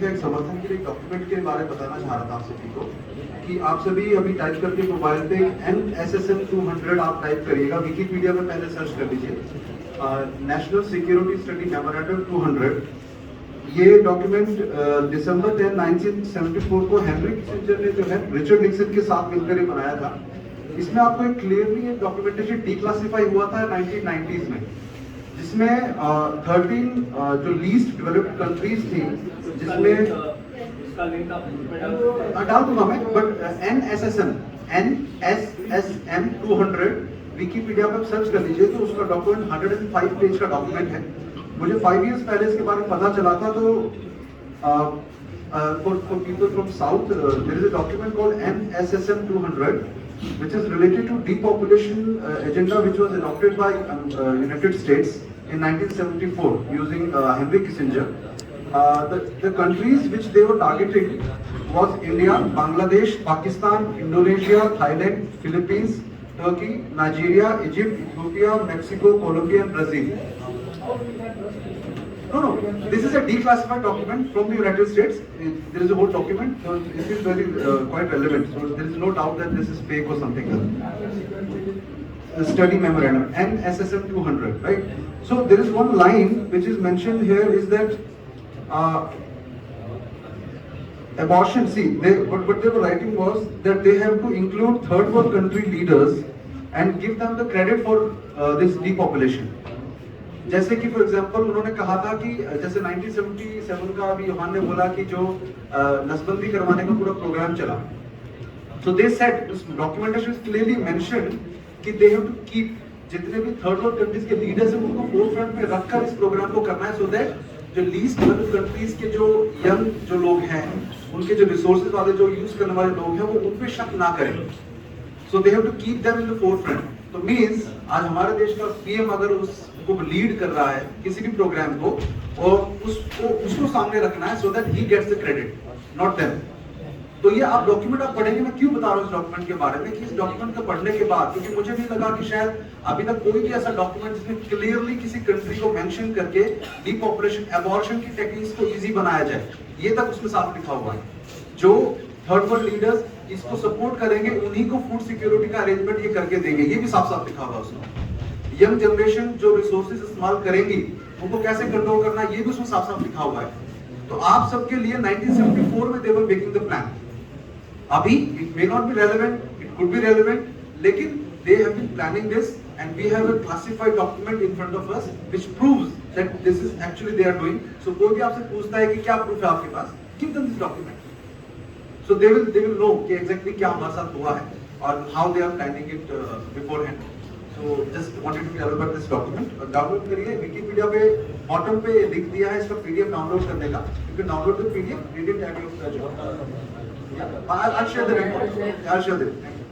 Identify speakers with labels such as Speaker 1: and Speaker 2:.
Speaker 1: का एक समर्थन के लिए डॉक्यूमेंट के बारे में बताना चाह रहा था आप सभी को कि आप सभी अभी टाइप करके मोबाइल पे NSSM 200 आप टाइप करिएगा, विकिपीडिया में पहले सर्च कर लीजिए नेशनल सिक्योरिटी स्टडी मेमोरेंडम 200। ये डॉक्यूमेंट दिसंबर 10, 1974 को हेनरी किसिंजर ने जो है रिचर्ड निक्सन के साथ मिलकर ये बनाया था। इसमें आपको एक क्लियरली एक डॉक्यूमेंटेशन डिक्लासिफाई हुआ था 1990s में, जिसमें 13 जो लीस्ट डेवलप्ड कंट्रीज थी, जिसमें
Speaker 2: इसका लिंक आप
Speaker 1: डाल दूंगा मैं, बट NSSM 200 विकिपीडिया पर सर्च कर लीजिए तो उसका डॉक्यूमेंट 105 पेज का डॉक्यूमेंट है। मुझे 5 years पहले इसके बारे में पता चला था, तो for people from south there is a document called NSSM 200 which is related to depopulation agenda which was adopted by United States in 1974 using Henry Kissinger. The countries which they were targeting was India, Bangladesh, Pakistan, Indonesia, Thailand, Philippines, Turkey, Nigeria, Egypt, Ethiopia, Mexico, Colombia and Brazil. No, this is a declassified document from the United States. There is a whole document, so it is very quite relevant. So there is no doubt that this is fake or something else. A study memorandum, NSSM 200, right? So there is one line which is mentioned here is that abortion. See, what they were writing was that they have to include third world country leaders and give them the credit for this depopulation. जैसे कि for example उन्होंने कहा था कि जैसे 1977 का अभी योहान ने बोला कि जो नसबंदी करवाने का पूरा प्रोग्राम चला, so they said उस डॉक्यूमेंटेशन क्लियरली मेंशन कि दे हैव टू कीप जितने भी थर्ड वर्ल्ड कंट्रीज के लीडर्स हैं उनको फोरफ्रंट पे रखकर इस प्रोग्राम को करना है, सो दैट जो लीस्ट डेवलप्ड कंट्रीज के जो यंग जो लोग हैं, उनके जो रिसोर्सेज वाले जो यूज करने वाले लोग हैं, वो उन पे शक ना करें। So they have to keep them in the forefront. तो मींस आज हमारे देश का पीएम अगर उसको लीड कर रहा है किसी भी प्रोग्राम को, और उसको सामने रखना है so that he gets the credit, not them. तो ये आप डॉक्यूमेंट आप पढ़ेंगे, मैं क्यों बता रहा हूँ इस डॉक्यूमेंट के बारे में कि इस डॉक्यूमेंट को पढ़ने के बाद, क्योंकि मुझे नहीं लगा कि शायद अभी तक कोई भी ऐसा डॉक्यूमेंट जिसमें क्लियरली किसी कंट्री को मेंशन करके डीपॉपुलेशन एबॉर्शन की टेक्निक्स को इजी बनाया जाए, ये तक उसमें साफ लिखा हुआ है। जो थर्ड वर्ल्ड लीडर्स इसको सपोर्ट करेंगे उन्हीं को फूड सिक्योरिटी का अरेंजमेंट ये करके देंगे, ये भी साफ साफ लिखा हुआ उसमें। यंग जनरेशन जो रिसोर्सेज इस्तेमाल करेंगी उनको कैसे कंट्रोल करना, ये भी उसमें साफ साफ लिखा हुआ है। तो आप सबके लिए 1974 में they were making the plan. अभी it may not be relevant, it could be relevant, लेकिन they have been planning this and we have a classified document in front of us which proves that this is actually they are doing. So कोई भी आपसे पूछता है कि क्या proof है आपके पास, give them this document, so they will know कि exactly क्या हमारे साथ हुआ है और how they are planning it beforehand. So just wanted to tell about this document. Download करिए, विकिपीडिया पे बॉटम पे लिख दिया है इसका PDF डाउनलोड करने का। You can download the PDF, read it at your pleasure. I'll share the link. I'll share the link.